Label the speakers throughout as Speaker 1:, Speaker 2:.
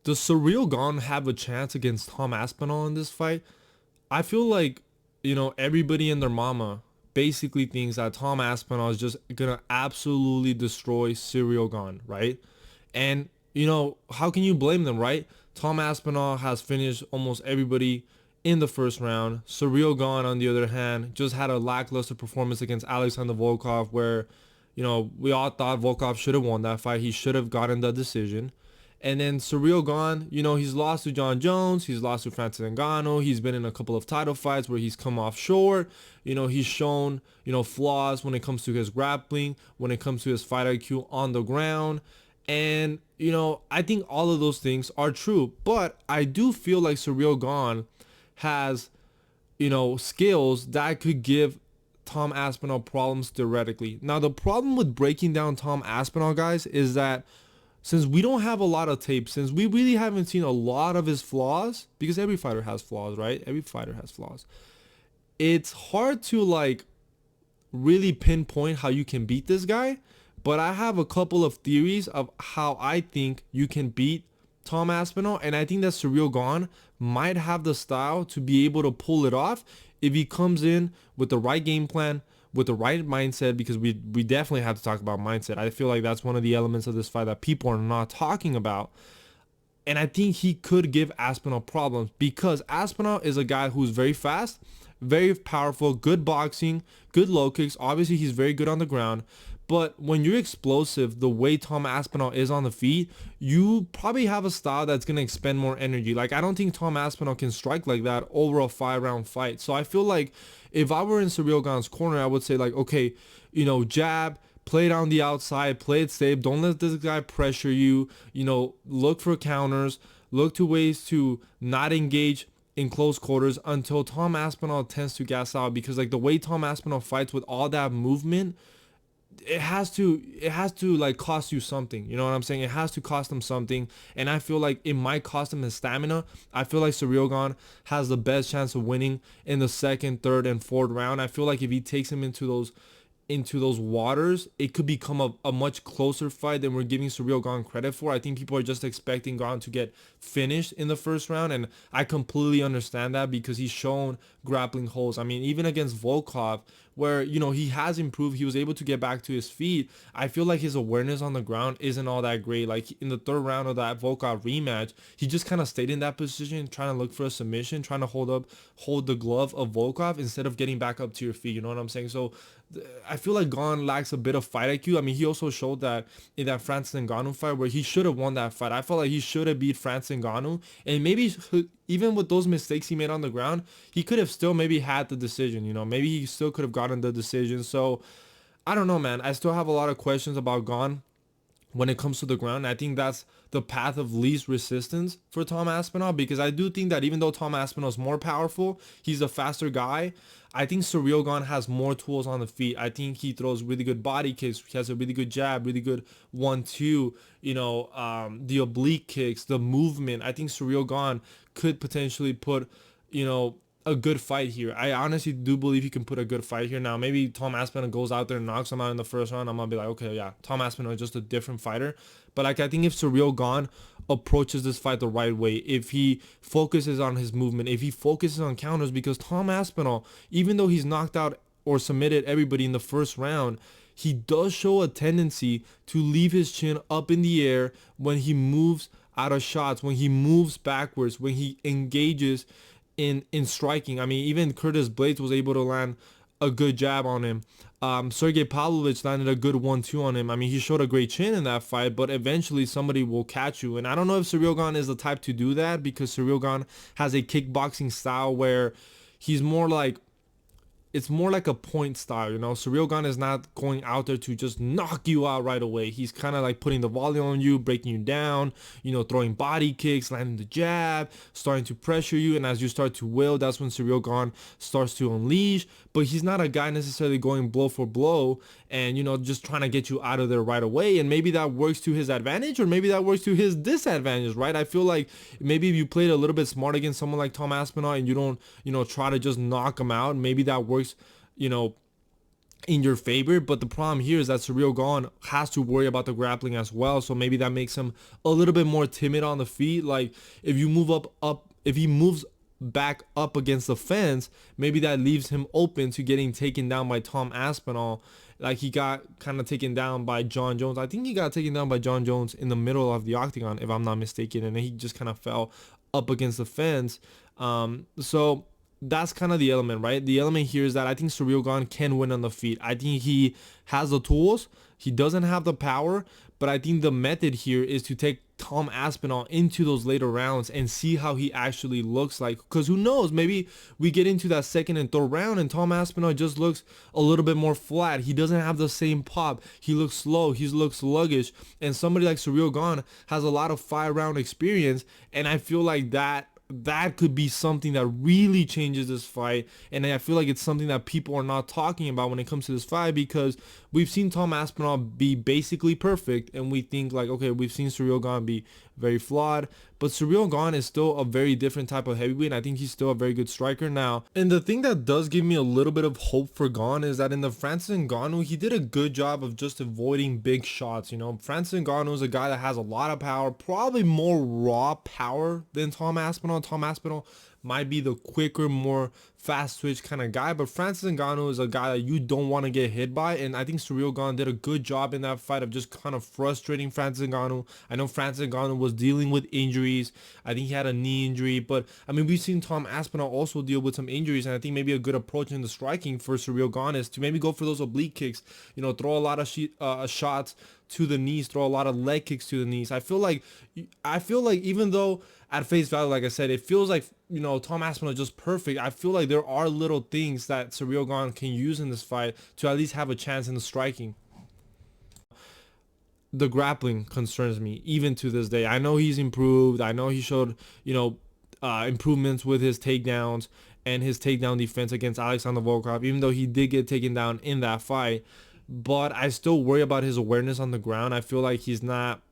Speaker 1: Does Ciryl Gane have a chance against Tom Aspinall in this fight? I feel like, everybody and their mama basically thinks that Tom Aspinall is just gonna absolutely destroy Ciryl Gane, right? And how can you blame them, right? Tom Aspinall has finished almost everybody in the first round. Ciryl Gane, on the other hand, just had a lackluster performance against Alexander Volkov, where we all thought Volkov should have won that fight. He should have gotten the decision. And then Ciryl Gane, he's lost to John Jones. He's lost to Francis Ngannou. He's been in a couple of title fights where he's come off short. He's shown, flaws when it comes to his grappling, when it comes to his fight IQ on the ground. And, I think all of those things are true. But I do feel like Ciryl Gane has, skills that could give Tom Aspinall problems theoretically. Now, the problem with breaking down Tom Aspinall, guys, is that since we don't have a lot of tape, since we really haven't seen a lot of his flaws, because every fighter has flaws, right? Every fighter has flaws. It's hard to really pinpoint how you can beat this guy, but I have a couple of theories of how I think you can beat Tom Aspinall, and I think that Ciryl Gane might have the style to be able to pull it off if he comes in with the right game plan, with the right mindset, because we definitely have to talk about mindset. I feel like that's one of the elements of this fight that people are not talking about. And I think he could give Aspinall problems because Aspinall is a guy who's very fast, very powerful, good boxing, good low kicks. Obviously, he's very good on the ground. But when you're explosive, the way Tom Aspinall is on the feet, you probably have a style that's going to expend more energy. Like, I don't think Tom Aspinall can strike like that over a 5-round fight. So I feel like if I were in Ciryl Gane's corner, I would say, like, okay, jab, play it on the outside, play it safe. Don't let this guy pressure you. Look for counters. Look to ways to not engage in close quarters until Tom Aspinall tends to gas out, because like the way Tom Aspinall fights with all that movement, it has to like cost you something. You know what I'm saying? It has to cost him something, and I feel like it might cost him his stamina. I feel like Ciryl Gane has the best chance of winning in the second, third, and fourth round. I feel like if he takes him into those waters, it could become a much closer fight than we're giving Ciryl Gane credit for. I think people are just expecting Gane to get finished in the first round, and I completely understand that because he's shown grappling holes. I mean, even against Volkov, where he has improved, he was able to get back to his feet. I feel like his awareness on the ground isn't all that great. Like in the third round of that Volkov rematch, he just kind of stayed in that position, trying to look for a submission, trying to hold the glove of Volkov instead of getting back up to your feet. You know what I'm saying? So I feel like Gane lacks a bit of fight IQ. I mean, he also showed that in that Francis Ngannou fight where he should have won that fight. I felt like he should have beat Francis Ngannou, and maybe even with those mistakes he made on the ground, he could have still maybe had the decision. Maybe he still could have gotten the decision. So I don't know, man. I still have a lot of questions about Gane when it comes to the ground. I think that's the path of least resistance for Tom Aspinall, because I do think that even though Tom Aspinall is more powerful, he's a faster guy. I think Ciryl Gane has more tools on the feet. I think he throws really good body kicks. He has a really good jab, really good 1-2. The oblique kicks, the movement. I think Ciryl Gane could potentially put, a good fight here. I honestly do believe he can put a good fight here. Now, maybe Tom Aspinall goes out there and knocks him out in the first round. I'm gonna be like, okay, yeah, Tom Aspinall is just a different fighter. But like, I think if Ciryl Gane approaches this fight the right way, if he focuses on his movement, if he focuses on counters, because Tom Aspinall, even though he's knocked out or submitted everybody in the first round, he does show a tendency to leave his chin up in the air when he moves out of shots, when he moves backwards, when he engages in striking. I mean, even Curtis Blades was able to land a good jab on him. Sergey Pavlovich landed a good 1-2 on him. I mean, he showed a great chin in that fight, but eventually somebody will catch you. And I don't know if Ciryl Gane is the type to do that, because Ciryl Gane has a kickboxing style where he's more like, it's more like a point style. Ciryl Gane is not going out there to just knock you out right away. He's kind of like putting the volume on you, breaking you down, throwing body kicks, landing the jab, starting to pressure you. And as you start to will, that's when Ciryl Gane starts to unleash. But he's not a guy necessarily going blow for blow and, just trying to get you out of there right away. And maybe that works to his advantage, or maybe that works to his disadvantage, right? I feel like maybe if you played a little bit smart against someone like Tom Aspinall and you don't, try to just knock him out, maybe that works, you know, in your favor. But the problem here is that Ciryl Gane has to worry about the grappling as well, so maybe that makes him a little bit more timid on the feet. Like if you move up, if he moves back up against the fence, maybe that leaves him open to getting taken down by Tom Aspinall. Like he got kind of taken down by John Jones. I think he got taken down by John Jones in the middle of the octagon, if I'm not mistaken, and then he just kind of fell up against the fence. So that's kind of the element, right? The element here is that I think Ciryl Gane can win on the feet. I think he has the tools. He doesn't have the power, but I think the method here is to take Tom Aspinall into those later rounds and see how he actually looks like. Because who knows, maybe we get into that second and third round and Tom Aspinall just looks a little bit more flat. He doesn't have the same pop. He looks slow. He looks sluggish. And somebody like Ciryl Gane has a lot of 5-round experience, and I feel like that could be something that really changes this fight. And I feel like it's something that people are not talking about when it comes to this fight, because we've seen Tom Aspinall be basically perfect, and we think like, okay, we've seen Ciryl Gane be very flawed, but Ciryl Gane is still a very different type of heavyweight, and I think he's still a very good striker now. And the thing that does give me a little bit of hope for Gane is that in the Francis Ngannou, he did a good job of just avoiding big shots. You know, Francis Ngannou is a guy that has a lot of power, probably more raw power than Tom Aspinall. Tom Aspinall might be the quicker, more fast twitch kind of guy, but Francis Ngannou is a guy that you don't want to get hit by, and I think Ciryl Gane did a good job in that fight of just kind of frustrating Francis Ngannou. I know Francis Ngannou was dealing with injuries. I think he had a knee injury, but I mean, we've seen Tom Aspinall also deal with some injuries, and I think maybe a good approach in the striking for Ciryl Gane is to maybe go for those oblique kicks, you know, throw a lot of shots to the knees, throw a lot of leg kicks to the knees. I feel like even though at face value, like I said, it feels like, you know, Tom Aspinall is just perfect, I feel like there are little things that Ciryl Gane can use in this fight to at least have a chance in the striking. The grappling concerns me even to this day. I know he's improved. I know he showed, you know, improvements with his takedowns and his takedown defense against Alexander Volkov, even though he did get taken down in that fight. But I still worry about his awareness on the ground. I feel like he's not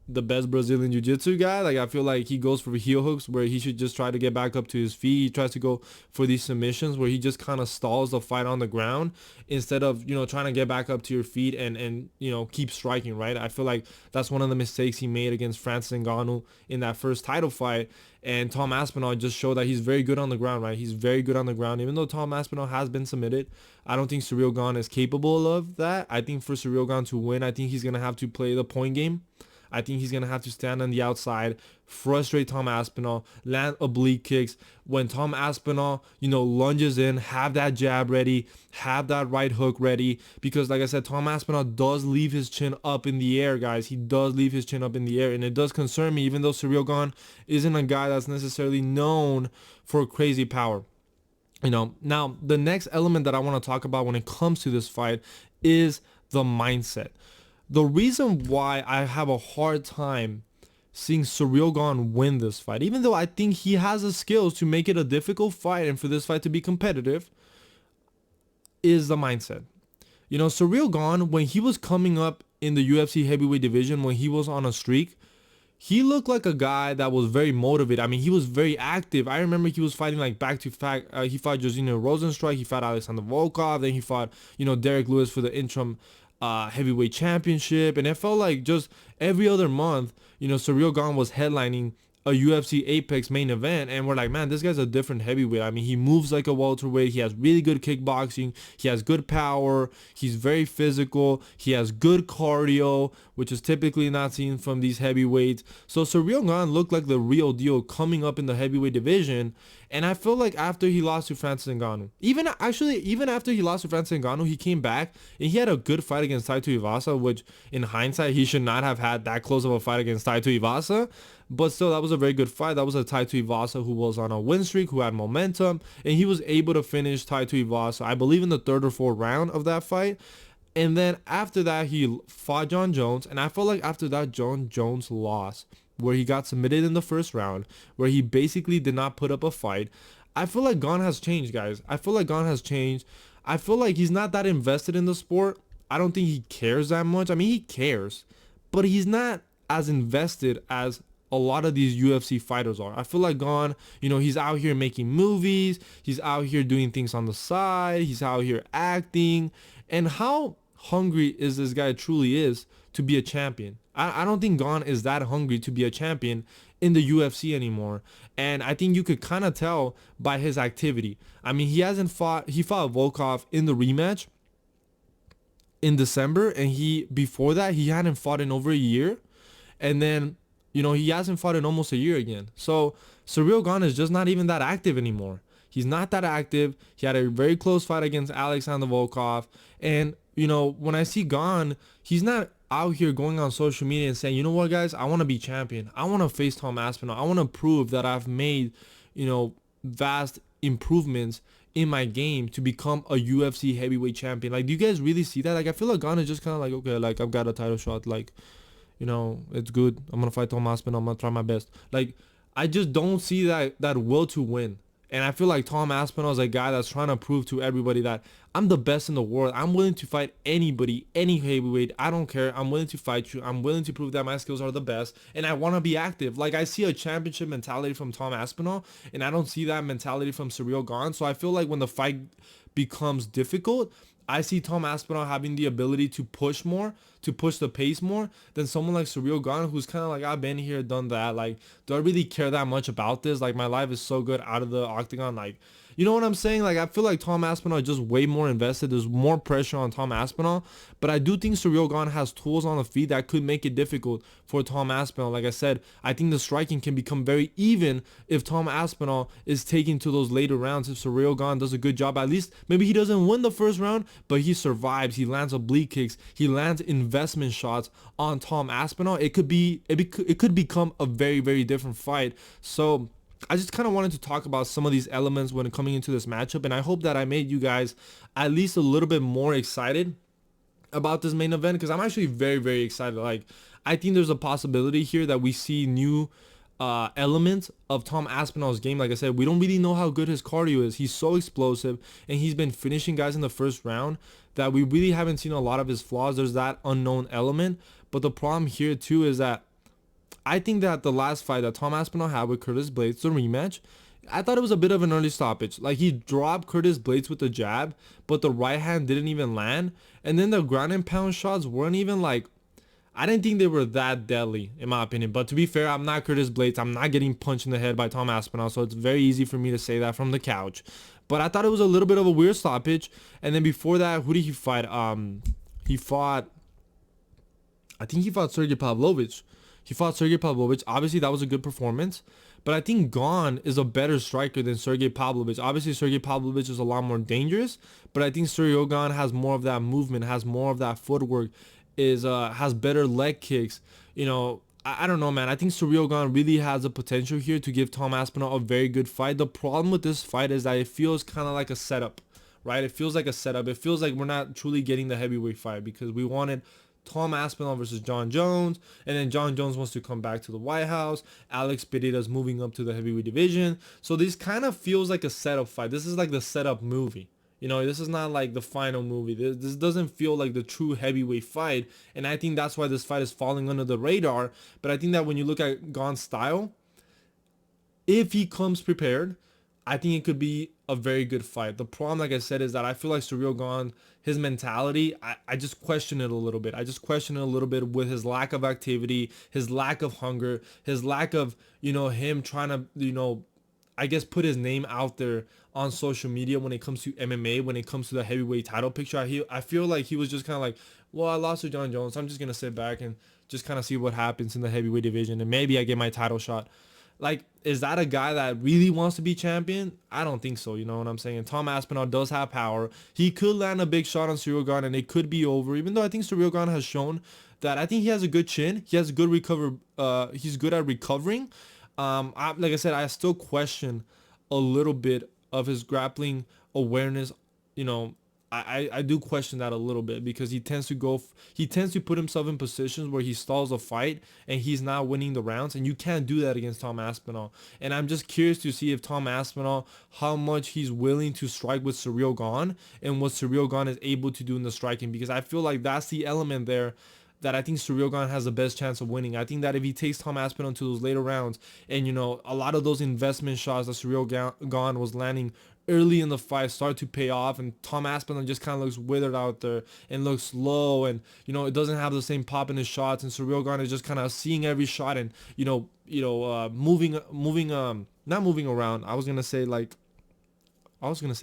Speaker 1: the best Brazilian jiu-jitsu guy. Like I feel like he goes for heel hooks where he should just try to get back up to his feet. He tries to go for these submissions where he just kind of stalls the fight on the ground instead of, you know, trying to get back up to your feet and you know, keep striking, right? I feel like that's one of the mistakes he made against Francis Ngannou in that first title fight. And Tom Aspinall just showed that he's very good on the ground, right? He's very good on the ground. Even though Tom Aspinall has been submitted, I don't think Ciryl Gane is capable of that. I think for Ciryl Gane to win, I think he's going to have to play the point game. I think he's going to have to stand on the outside, frustrate Tom Aspinall, land oblique kicks. When Tom Aspinall, you know, lunges in, have that jab ready, have that right hook ready. Because like I said, Tom Aspinall does leave his chin up in the air, guys. He does leave his chin up in the air. And it does concern me, even though Ciryl Gane isn't a guy that's necessarily known for crazy power. You know, now the next element that I want to talk about when it comes to this fight is the mindset. The reason why I have a hard time seeing Ciryl Gane win this fight, even though I think he has the skills to make it a difficult fight and for this fight to be competitive, is the mindset. You know, Ciryl Gane, when he was coming up in the UFC heavyweight division, when he was on a streak, he looked like a guy that was very motivated. I mean, he was very active. I remember he was fighting like back to back. He fought Josino Rosenstrike. He fought Alexander Volkov. Then he fought, you know, Derek Lewis for the interim heavyweight championship. And it felt like just every other month, you know, Ciryl Gane was headlining a UFC Apex main event, and we're like, man, this guy's a different heavyweight. I mean, he moves like a welterweight. He has really good kickboxing. He has good power. He's very physical. He has good cardio, which is typically not seen from these heavyweights. So Ciryl Gane looked like the real deal coming up in the heavyweight division. And I feel like after he lost to Francis Ngannou, even after he lost to Francis Ngannou, he came back and he had a good fight against Taito Iwasa, which in hindsight, he should not have had that close of a fight against Taito Iwasa. But still, that was a very good fight. That was a Taito Iwasa who was on a win streak, who had momentum, and he was able to finish Taito Iwasa, I believe, in the third or fourth round of that fight. And then after that, he fought John Jones, and I felt like after that, John Jones lost, where he got submitted in the first round, where he basically did not put up a fight. I feel like Gane has changed, guys. I feel like Gane has changed. I feel like he's not that invested in the sport. I don't think he cares that much. I mean, he cares, but he's not as invested as a lot of these UFC fighters are. I feel like Gane, he's out here making movies, he's out here doing things on the side, he's out here acting. And how hungry is this guy truly is to be a champion? I don't think Gane is that hungry to be a champion in the UFC anymore. And I think you could kind of tell by his activity. I mean, he fought Volkov in the rematch in December, and before that he hadn't fought in over a year. And then he hasn't fought in almost a year again. So Ciryl Gane is just not even that active anymore. He's not that active. He had a very close fight against Alexander Volkov. And when I see Gane, he's not out here going on social media and saying, you know what, guys, I want to be champion, I want to face Tom Aspinall, I want to prove that I've made vast improvements in my game to become a UFC heavyweight champion. Like, do you guys really see that? Like, I feel like Gane is just kind of like, okay, like, I've got a title shot, like, it's good, I'm gonna fight Tom Aspinall, I'm gonna try my best. Like, I just don't see that will to win. And I feel like Tom Aspinall is a guy that's trying to prove to everybody that I'm the best in the world. I'm willing to fight anybody, any heavyweight. I don't care. I'm willing to fight you. I'm willing to prove that my skills are the best. And I want to be active. Like, I see a championship mentality from Tom Aspinall, and I don't see that mentality from Ciryl Gane. So I feel like when the fight becomes difficult, I see Tom Aspinall having the ability to push more, to push the pace more than someone like Ciryl Gane, who's kind of like, I've been here, done that. Like, do I really care that much about this? Like, my life is so good out of the octagon. Like, you know what I'm saying? Like, I feel like Tom Aspinall is just way more invested. There's more pressure on Tom Aspinall. But I do think Ciryl Gane has tools on the feet that could make it difficult for Tom Aspinall. Like I said, I think the striking can become very even if Tom Aspinall is taken to those later rounds. If Ciryl Gane does a good job, at least maybe he doesn't win the first round, but he survives. He lands oblique kicks. He lands investment shots on Tom Aspinall. It could become a very, very different fight. So I just kind of wanted to talk about some of these elements when coming into this matchup, and I hope that I made you guys at least a little bit more excited about this main event, because I'm actually very, very excited. Like, I think there's a possibility here that we see new elements of Tom Aspinall's game. Like I said, we don't really know how good his cardio is. He's so explosive, and he's been finishing guys in the first round that we really haven't seen a lot of his flaws. There's that unknown element. But the problem here too is that I think that the last fight that Tom Aspinall had with Curtis Blades, the rematch, I thought it was a bit of an early stoppage. Like, he dropped Curtis Blades with the jab, but the right hand didn't even land. And then the ground and pound shots weren't even like, I didn't think they were that deadly, in my opinion. But to be fair, I'm not Curtis Blades. I'm not getting punched in the head by Tom Aspinall, so it's very easy for me to say that from the couch. But I thought it was a little bit of a weird stoppage. And then before that, who did he fight? I think he fought Sergey Pavlovich. Obviously, that was a good performance. But I think Gane is a better striker than Sergey Pavlovich. Obviously, Sergey Pavlovich is a lot more dangerous. But I think Ciryl Gane has more of that movement, has more of that footwork, has better leg kicks. I don't know, man. I think Ciryl Gane really has the potential here to give Tom Aspinall a very good fight. The problem with this fight is that it feels kind of like a setup, right? It feels like a setup. It feels like we're not truly getting the heavyweight fight, because we wanted Tom Aspinall versus John Jones, and then John Jones wants to come back to the White House. Alex Pereira's moving up to the heavyweight division. So this kind of feels like a setup fight. This is like the setup movie. This is not like the final movie. This doesn't feel like the true heavyweight fight, and I think that's why this fight is falling under the radar. But I think that when you look at Gane's style, if he comes prepared, I think it could be a very good fight. The problem, like I said, is that I feel like Ciryl Gane, his mentality, I just question it a little bit. I just question it a little bit with his lack of activity, his lack of hunger, his lack of, him trying to, I guess, put his name out there on social media when it comes to MMA, when it comes to the heavyweight title picture. I feel like he was just kind of like, well, I lost to John Jones, I'm just going to sit back and just kind of see what happens in the heavyweight division, and maybe I get my title shot. Like, is that a guy that really wants to be champion? I don't think so, you know what I'm saying? Tom Aspinall does have power. He could land a big shot on Ciryl Gane and it could be over, even though I think Ciryl Gane has shown that I think he has a good chin. He has a good he's good at recovering. Like I said, I still question a little bit of his grappling awareness. I do question that a little bit, because he tends to put himself in positions where he stalls a fight and he's not winning the rounds, and you can't do that against Tom Aspinall. And I'm just curious to see if Tom Aspinall, how much he's willing to strike with Ciryl Gane and what Ciryl Gane is able to do in the striking, because I feel like that's the element there that I think Ciryl Gane has the best chance of winning. I think that if he takes Tom Aspinall to those later rounds, and a lot of those investment shots that Ciryl Gane was landing early in the fight start to pay off, and Tom Aspinall just kind of looks withered out there and looks slow, and it doesn't have the same pop in his shots, and Ciryl Gane is just kind of seeing every shot and moving not moving around. I was gonna say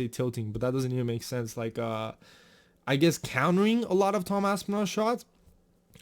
Speaker 1: tilting, but that doesn't even make sense. Like I guess countering a lot of Tom Aspinall's shots.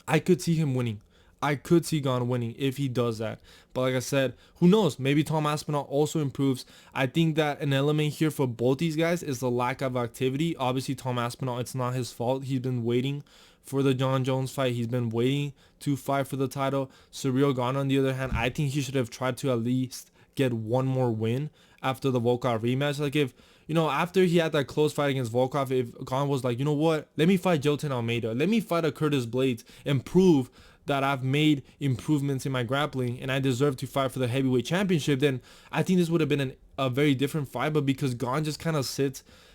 Speaker 1: I could see him winning. I could see Gane winning if he does that. But like I said, who knows? Maybe Tom Aspinall also improves. I think that an element here for both these guys is the lack of activity. Obviously, Tom Aspinall, it's not his fault. He's been waiting for the Jon Jones fight. He's been waiting to fight for the title. Ciryl Gane, on the other hand, I think he should have tried to at least get one more win after the Volkov rematch. Like if after he had that close fight against Volkov, if Gane was like, you know what, let me fight Jilton Almeida, let me fight a Curtis Blades and prove that I've made improvements in my grappling and I deserve to fight for the heavyweight championship, then I think this would have been a very different fight. But because Gane just kind of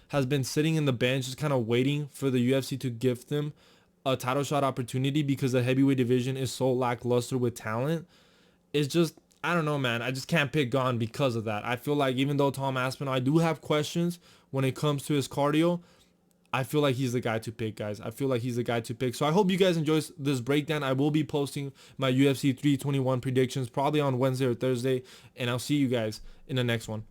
Speaker 1: has been sitting in the bench, just kind of waiting for the UFC to give them a title shot opportunity, because the heavyweight division is so lackluster with talent, it's just, I don't know, man. I just can't pick Gane because of that. I feel like even though Tom Aspinall, I do have questions when it comes to his cardio, I feel like he's the guy to pick, guys. I feel like he's the guy to pick. So I hope you guys enjoy this breakdown. I will be posting my UFC 321 predictions probably on Wednesday or Thursday, and I'll see you guys in the next one.